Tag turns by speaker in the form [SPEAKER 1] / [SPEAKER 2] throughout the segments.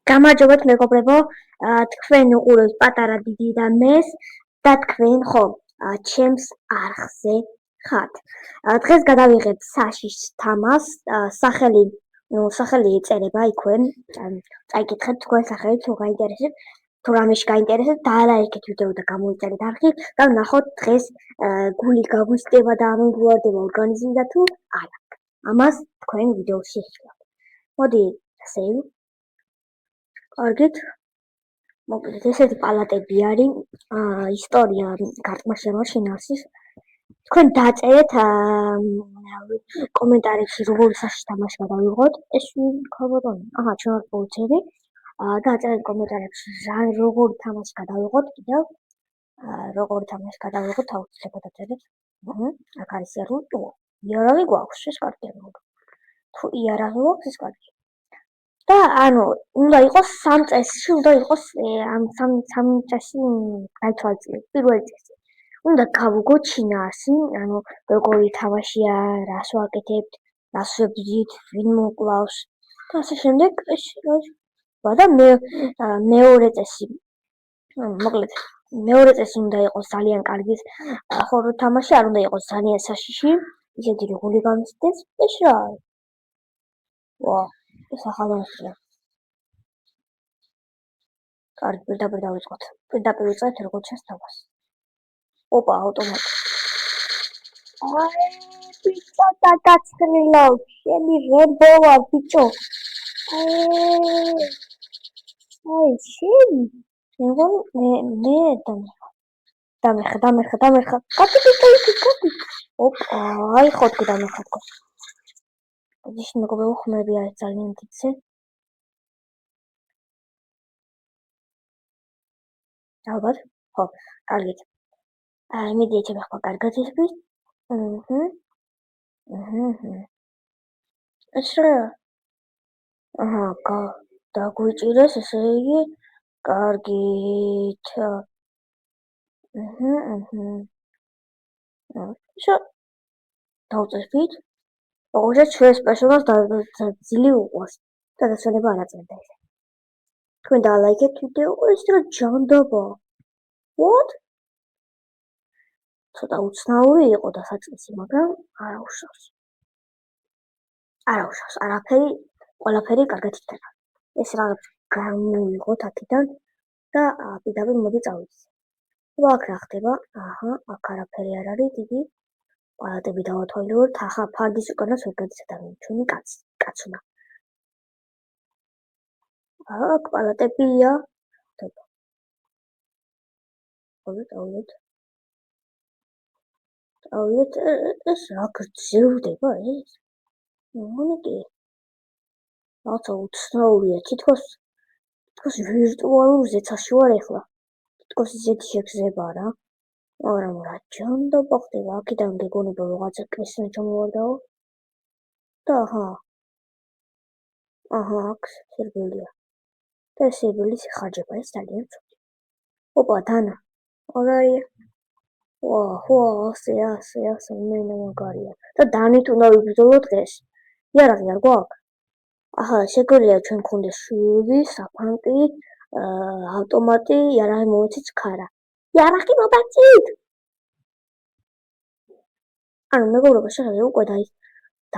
[SPEAKER 1] გამარჯობათ მეგობრებო, თქვენ უყურებთ პატარა დიდი და მეს და თქვენ ხო ჩემს არხზე ხართ. დღეს გადავიღებ საშიშ თამას, სახელი ეწერება იქვენ, წაიკითხეთ თქვენ სახელი თუ გაინტერესებთ, თუ რამეში გაინტერესებთ, დაალაიქეთ ვიდეო და გამოიწერეთ არხი და ვნახოთ დღეს გული გაგვისტება და ამგვარდება ორგანიზმი და თუ არა. ამას თქვენ ვიდეოში იხილავთ. მოდი save კარგით, მოკლედ ესეთი პალატები არის, ისტორია გარტმაშება შინაარსის. თქვენ დაწერეთ კომენტარებში როგორ საშიშ თამაში გადავიღოთ, ეს ქალბატონი. ჩვენ ვართ პოლიციელი. დაწერეთ კომენტარებში როგორ თამაში გადავიღოთ, კიდევ როგორ თამაში გადავიღოთ, აუცილებლად დაწერეთ. აქ არის იარაღი. იარაღი გვაქვს, ეს კარგია. თუ იარაღი გვაქვს, ეს კარგია. და უნდა იყოს 3 წესში, უნდა იყოს ამ 3 წესში გაითვალისწინოთ. პირველი წესი. უნდა გავუგოთ შინაარსი, როგორი თამაშია, რას ვაკეთებთ, რას ვებრძვით, ვინ მოკლავს და ასე შემდეგ. და მეორე წესი. მოკლედ, მეორე წესი უნდა იყოს ძალიან კარგი ხორო თამაში, არ უნდა იყოს ძალიან საშიში, ისეთი როგორი გამისდეს, ეს რა არის? ეს ახალგაზრდა. კარგი, პირდაპირ დავიწყოთ. პირდაპირ ვიწყებთ როგორც ჩანს თამას. ოპა, ავტომატი. ბიჭო, დაგაცხრილავ, შენი რებო ვარ, ბიჭო. შენ? მე დამეხა. კატი. ოპა, ხო თქვი დამეხა. ის მეგობრებო ხმები არის ძალიან დიდზე. ალბათ, ხო, კარგით. მიდი ეჩები ხო კარგად ისმის. ეს რა? დაგვიჭირეს, ესე იგი, კარგით. დავწესდით. ოღონდ ჩვენს პერსონაჟს ძილი უყვარს. და დასვენება არ აწევდა ესე. თქვენ დაალაიქეთ ვიდეო, ეს რა ჯანდაბა. What? ცოტა უცნაური იყო და საწყისი, მაგრამ არ აუშავს, ყველაფერი კარგად იქნება. ეს რაღაც გამოვიღოთ აქედან და პირდაპირ მოდი წავიდეთ. აქ რა ხდება? აქ არაფერი არ არის დიდი. პალატები დავათვალიერებთ, ახლა ფარდის უკანას ვერ გადის ადამიანი, ჩვენი კაცუნა. აქ პალატებია. დავიდეთ, ეს რა გრძელდება ეს? კი. რაცა უცნაურია, თითქოს ვირტუალურ ზეცაში ვარ ეხლა. თითქოს ისეთი შეგრძნება რა. მაგრამ რა ჯანდაბა ხდება, აქედან გეგონება რაღაცა კრესნა ჩამოვარდაო. და აქ სერბელია. და სერბელის ხარჯება ეს ძალიან ცუდი. ოპა, დანა. მაგარია. ასე, მაგარია. და დანით უნდა ვიბრძოლო დღეს. იარაღი არ გვაქვს? შეგვიძლია ჩვენ გქონდეს შვილი, საფანტი, ავტომატი, იარაღი მოვეცით ქარა. იარაღი მოვეცით! მეგობრებო, შეიძლება უკვე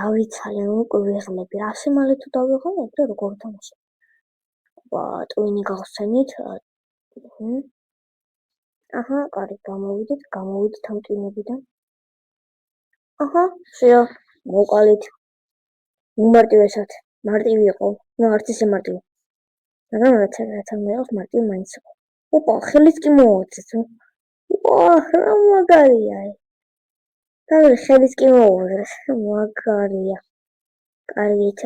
[SPEAKER 1] დავიცალე, უკვე ვიღლები. ასე მალე თუ დავიღალებ, და როგორ თამაშობ? ტვინი გავხსენით. კარგი, გამოვიდით ამ ტვინებიდან. შეო, მოვყალით. უმარტივესად. მარტივი იყო, არც ისე მარტივი. მაგრამ რაცა მეყავს მარტივი მაინც იყო. ოპა, ხელიც კი მოვაცეთ. რა მაგარია ეს. და ხელიც კი მოვუძრეს, მაგარია. კარგით.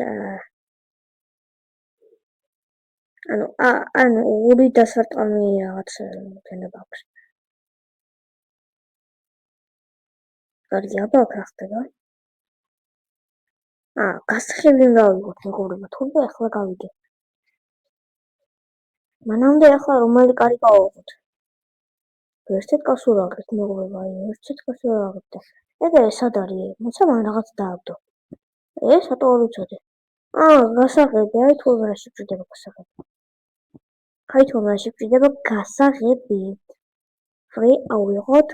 [SPEAKER 1] ორი დასარტყამი რაღაც ფენება აქვს. კარგი, აბა აქ რა ხდება? გასხილი გავიგოთ, მეგობრებო, თუმცა ახლა გავიგე. მანამდე ახლა რომელი კარი გავუღოთ? ერთად კაც ვერ აღებთ, მეგობრებო, ერთად კაც ვერ აღებთ. ეს სად არის? მოცა მან რაღაც დააგდო. ეს ატო არ ვიცოდი. გასაღები, თუ რა შეჭდება გასაღები. ქართულში ჭირდება გასაღები. ვრი ავიღოთ.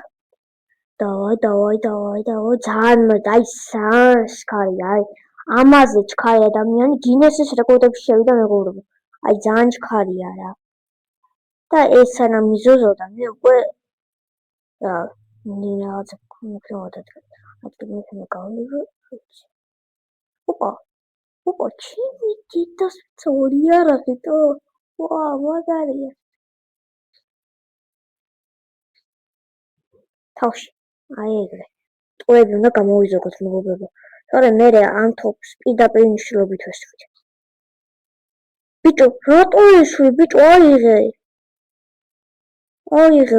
[SPEAKER 1] დავაი, ძალიან ჩქარი, ამაზე ჩქარი ადამიანი გინესის რეკორდებში შევიდა მეგობრებო. ძალიან ჩქარია რა. და ეს სანამ იზოზოდა, მე უკვე რაღაც მოკლებოდა გავიგო. ოპა, ჩემი დედას ორი არაღიტო. ვა, მაგარია. თავში, ეგრე. ტყუები უნდა გამოვიზოგოთ მეგობრებო. თორემ მე ამ თოფს პირდაპირ მნიშვნელობით ვესვით. ბიჭო, რატო ისვრი, ბიჭო, აიღე,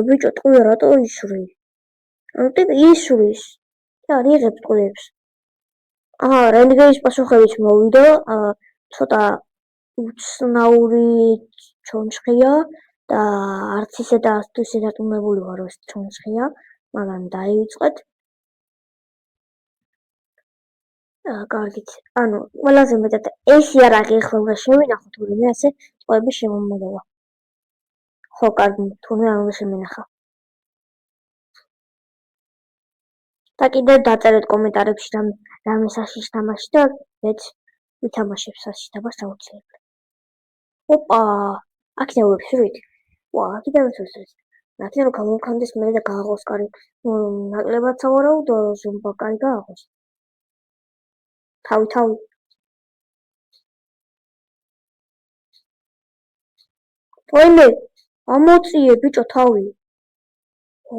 [SPEAKER 1] ბიჭო, ტყუია, რატო ისვრი? ტიპი ისვრის. და არ იღებს ტყუებს. რენდგენის პასუხებიც მოვიდა, ცოტა უცნაური ჩონჩხია და არც ისე და არც ისე დარწმუნებული ვარ, რომ ეს ჩონჩხია, მაგრამ დაივიწყეთ. კარგით. ყველაზე მეტად ეს იარაღი ახლა უნდა შევინახოთ, თუმცა მე ასე ტყუები შემომედება. ხო, კარგი, თუნე არ უნდა შემენახა. და კიდევ დაწერეთ კომენტარებში რამე საშიში თამაში და მეც ვითამაშებ საშიში თამაშს აუცილებლად. ოპა, აქ დავიფშვრით. ვა, კიდევ ვისურვით. ნათლი რომ გამოვქანდეს მე და გააღოს კარი. ნაკლებად სავარაუდოა, რომ ზუმბა კარი გააღოს. თავი. ვაიმე, ამოწიე ბიჭო თავი.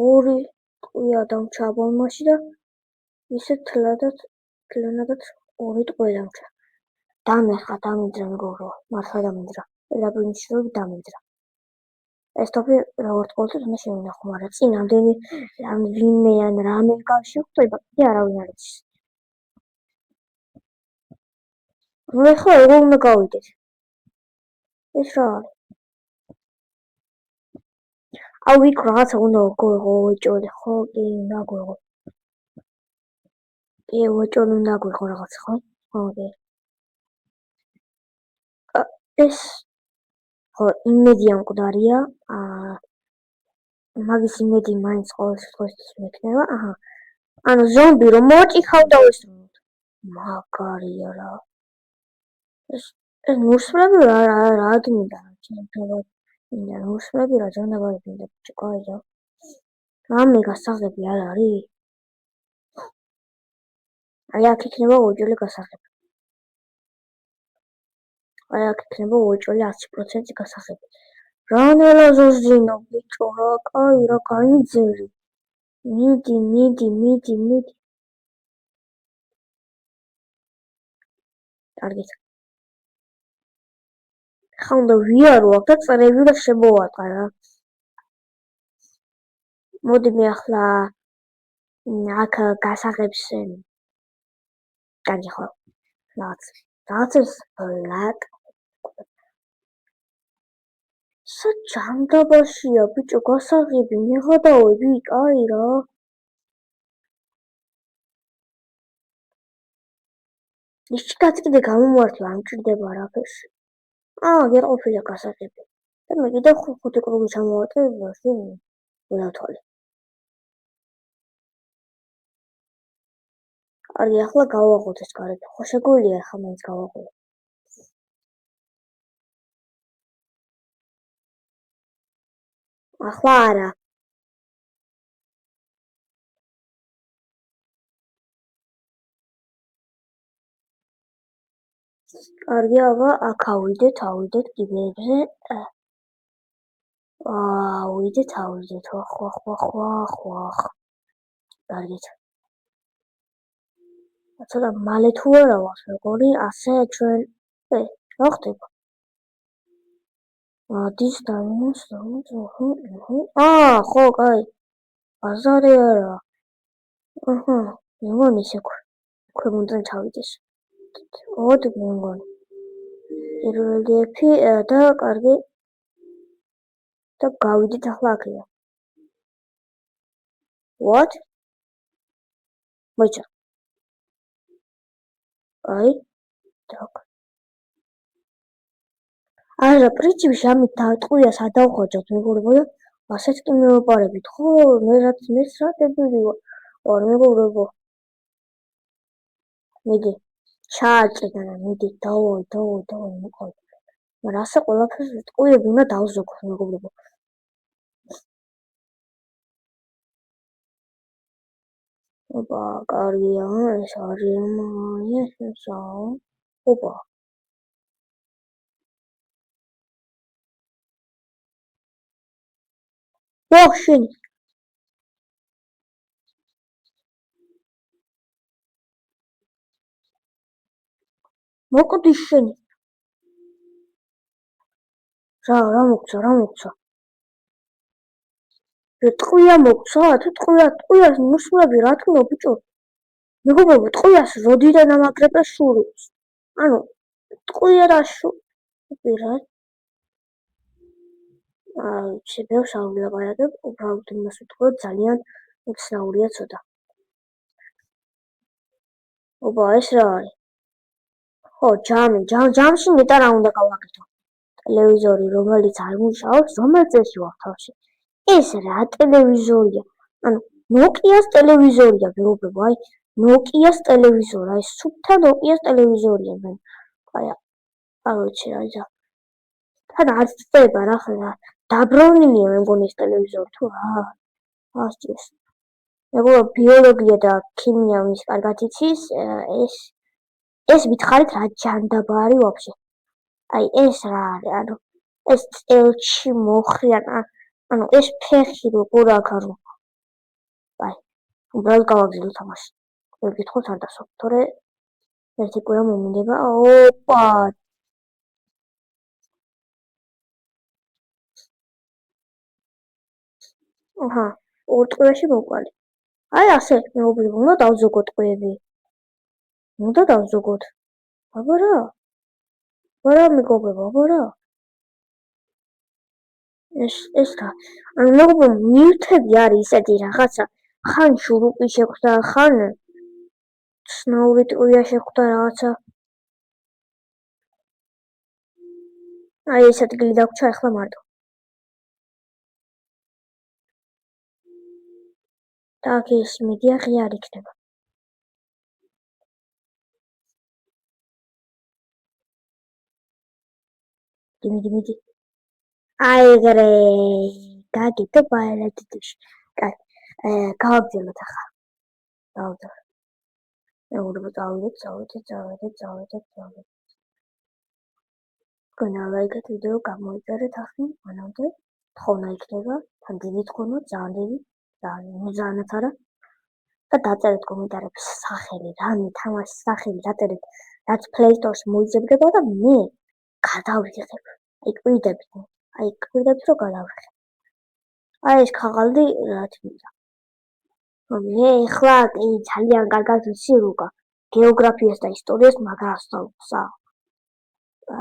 [SPEAKER 1] ორი ტყვია დამჩა აბალმაში და ისე თლიანადაც ორი ტყვია დამჩა. დამიძრა მეგობრო, მართლა დამიძრა. პირდაპირ დამიძრა. ეს თოფი როგორც ყოველთვის უნდა შევინახო, მაგრამ წინამდე ვინმე ან რამე გავშევხვდება, კიდე არავინ არ იცის. მე ხო ეგ უნდა გავიდეთ. ეს რა არის? იქ რაღაცა უნდა გვეღო, ხო, კი, უნდა გვეღო. კი, უეჭველი უნდა გვეღო რაღაც, ხო? ხო, კი. ეს ხო, იმედია მკვდარია, მაგის იმედი მაინც ყოველ შემთხვევაში მექნება. ზომბი რომ მოჭიქავ და ვესროლოთ. მაგარია რა. ეს ნურსვლები რა ადმინდა, ჩემთვისაც. ნურსვლები რა ჯანდაბარებინდა ჭკაია. რამე გასაღები არ არის? აქ იქნება უეჭველი გასაღები. აქ იქნება უეჭველი 100% გასაღები. რანელა ზოზინო ბიჭო, რა კაი, რა გაიძერი. მიდი. კარგით. ხა უნდა ვიარო აქ და წერები და შემოვატყა რა. მოდი მე ახლა აქ გასაღებს კარგი ხო. რაღაცებს ბლაკ. საჯანდაბაშია ბიჭო გასაღები მეღადავები, კაი რა. ისჩკაც კიდე გამომართლა, არ მჭირდება არაფერში. გეყოფილია გასაღები. და მე კიდე 5 კრუგი ჩამოვატე, ვილავთვალე. კარგი, ახლა გავაღოთ ეს კარები. ხო შეგვიძლია ახლა მაინც გავაღოთ. ახლა არა. კარგი, აბა აქ ავიდეთ კიბეებზე. ავიდეთ. ხვა. კარგით. ცოტა მალე თუ არა ვარ, როგორი, ასე ჩვენ რა ხდება? ადის დამინოს. ხო, კაი. ბაზარი არა. მე მგონი ისე ქვემოდან ჩავიდეს. ოდი მე მგონი. რელიეფი და კარგი. და გავიდეთ ახლა აქედან. What? მოიცა. აი, так. არა, პრინციპში ამით ტყუილს არ დავხვეჭოთ მეგობრებო და ასეც კი მივაპარებით, ხო? მე რა დებილი ვარ მეგობრებო. მიდი, ჩააჭრიდან მიდი, დავაი, მოყავ. მაგრამ ასე ყველაფერს ტყუილები უნდა დავზოგოთ მეგობრებო. ოპა, კარგია, ეს არის ესა. ოპა. შენ მოკვდი შენი. რა მოგცა? ტყვია მოგცა? თუ ტყვიას მოსვლები რა თქმა ბიჭო. მეგობრებო, ტყვიას როდიდან ამაგრებდა შურუps. ანუ ტყვია და რა შეგევს აღვლაპარაკებ, უბრალოდ იმას ვთქვა, ძალიან უცნაურია ცოტა. ოპა, ეს რა არის? ხო, ჯამში მეტად რა უნდა გავაკეთო. ტელევიზორი, რომელიც არ მუშაობს, რომელ წელში ვარ თავში? ეს რა ტელევიზორია? ანუ Nokia-ს ტელევიზორია, მეგობრებო, აი Nokia-ს ტელევიზორია, აი სუფთა Nokia-ს ტელევიზორია, მე. აი, არ ვიცი რა ისა. თან არ წდება რა ხა, დაბრუნილია მე მგონი ეს ტელევიზორი თუ რა. ასწეს. მეგობრებო, ბიოლოგია და ქიმია მის კარგად იცის, ეს მითხარით რა ჯანდაბარი ვაფშე. აი ეს რა არის, ანუ ეს წელში მოხრიან, ანუ ეს ფეხი როგორ აქ არის. აი, უბრალოდ გავაგზავნე თამაში. ვერ გითხოთ არ დასვა, თორე ერთი კვირა მომინდება. ოპა! აჰა, ორ ტყვიაში მოყვალი. აი ასე, მეგობრებო, უნდა დავზოგოთ ტყვიები. უნდა დავზოგოთ. აბა რა მეგობრებო, აბა რა. ეს რა? ანუ მეგობრებო, ნივთები არის ისეთი რაღაცა, ხან შურუპი შეხვდა, ხან ცნაური ტყვია შეხვდა რაღაცა. აი ეს ადგილი დაგვრჩა ახლა მარტო. და აქ ეს მედია ღია არ იქნება. მიდი. აიგრე, გაგიტო ბაილეთში. კაი, გავაგზავნოთ ახლა. დავდო. მეგობრებო, წავედეთ. გონალაიგეთ ვიდეო გამოიწერეთ ახლა, მანამდე. თხოვნა იქნება, თან დიდი თხოვნა, ძალიან არა. და დაწერეთ კომენტარებში სახელი, რამე თამაშის სახელი დაწერეთ, რაც Play Store-ში მოიძებნება და მე გადავიღებ. აი კვირდებით რომ გადავიღებ. აი ეს ქაღალდი რა თქმა. მე ახლა ძალიან კარგად ვიცი როგორ გეოგრაფიას და ისტორიას მაგრას დავსა.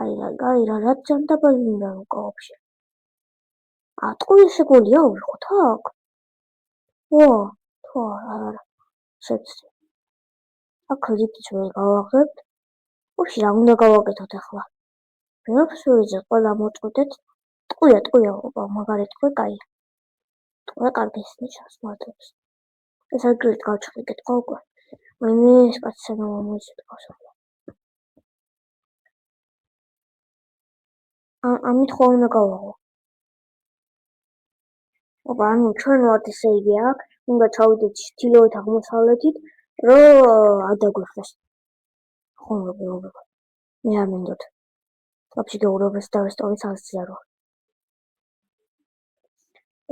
[SPEAKER 1] აი რა ჯანდაბალი მინდა ვაკავებში. ტყუილ შეგვიძლია ავიღოთ აქ? თუ არა. შეცდე. აქ ლიფტს ვერ გავაღებთ. უშ რა უნდა გავაკეთოთ ახლა? ბიოფსურიზე ყველა მოწყვეტეთ. ტყუია, მაგარი ტყვია, კაია. ტყვია კარგი ნიშნავს მარტოს. ეს აგრეთ გავჩხდით ყოლა. მე ეს კაცსა მომიცეთ გასალა. ამით ხო უნდა გავაღო. ოპა, ანუ ჩვენ ვართ ესე იგი აქ, უნდა ჩავიდეთ ჩრდილოეთ აღმოსავლეთით, რომ არ დაგვეხეს. ხო, მეგობრებო. მე არ მინდოთ. ვაფშე გეუბნებს და რესტორნის აღზიარო.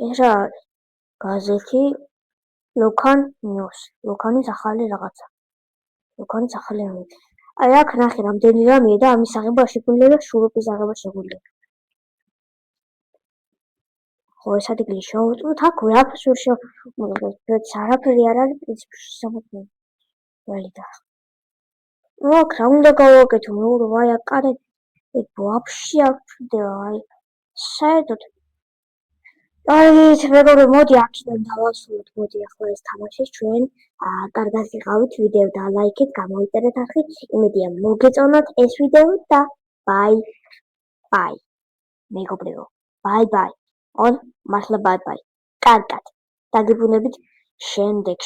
[SPEAKER 1] ეს რა არის? გაზეთი ლოკან ნიუს. ლოკანის ახალი რაღაცა. ლოკანის ახალი რაღაცა. აი აქ ნახე რამდენი რამეა და ამის აღება შეგვიძლია და შურუპის აღება შეგვიძლია. ხო, ეს ადგილი შევუწყვეტ, აქ ვერაფერს ვერ შევუწყვეტ, არაფერი არ არის პრინციპში სამოქმედო. ველიდა. აქ რა უნდა გავაკეთო, მეგობრებო, აი აქ კადე ვაფშე არ ვჩვდება, აი საერთოდ. მეგობრებო, მოდი აქედან დავასრულოთ, მოდი ახლა ეს თამაში ჩვენ კარგად იყავით ვიდეო და ლაიქით, გამოიწერეთ ახლა, იმედია მოგეწონათ ეს ვიდეო და ბაი. მეგობრებო, ბაი-ბაი. მართლა ბაი-ბაი. კარგად. დაგიბრუნებით შემდეგში.